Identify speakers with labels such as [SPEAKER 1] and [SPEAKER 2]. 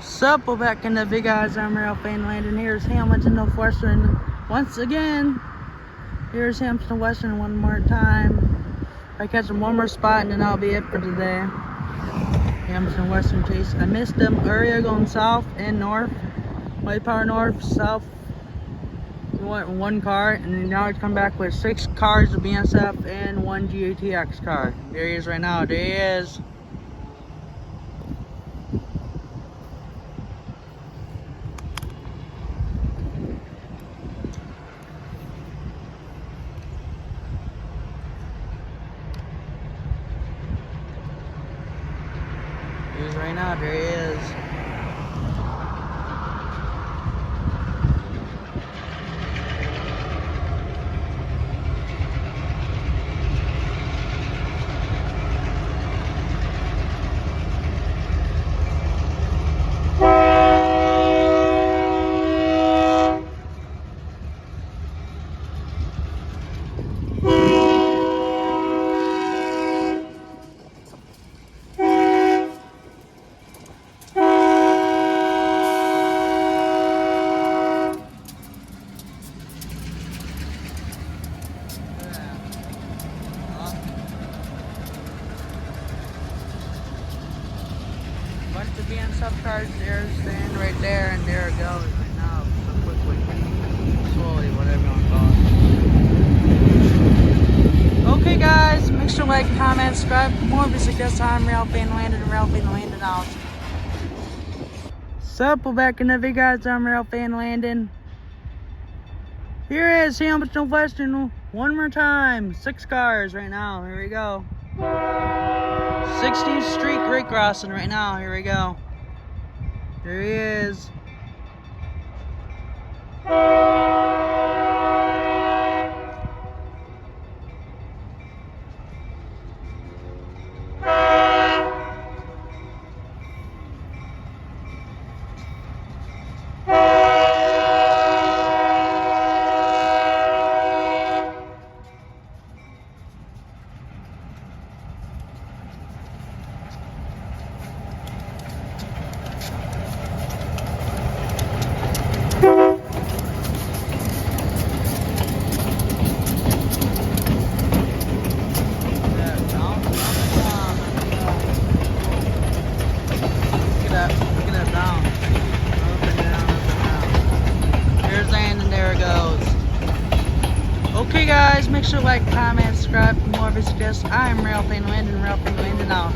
[SPEAKER 1] Sup, we're back in the big guys. I'm Ralph Van Landon. Here's Hamilton, Northwestern. Once again, here's Hamilton, Western one more time. If I catch them one more spot, and then I'll be it for today. Hamilton, Western chase. I missed them area going south and north. White Power North, south. We went one car, and now it's come back with 6 cars of BNSF and 1 GATX car. There he is right now. There he is. He's right now, there he is. Bunch of BNSF cars there, staying right there, and there it goes right now. So quickly, slowly, whatever you want to call it. Okay, guys, make sure to like, comment, subscribe for more. Visit guest time, Ralph Van Landon and Ralph Van Landon out. Sup, we're back in the big guys. I'm Ralph Van Landon. Here is Hamilton Western one more time. 6 cars right now. Here we go. 16th Street Great Crossing right now. Here we go. There he is. Okay, guys, make sure to like, comment, subscribe for more. Visit us. I'm Ralph Van Landon, Ralph Van Landon out.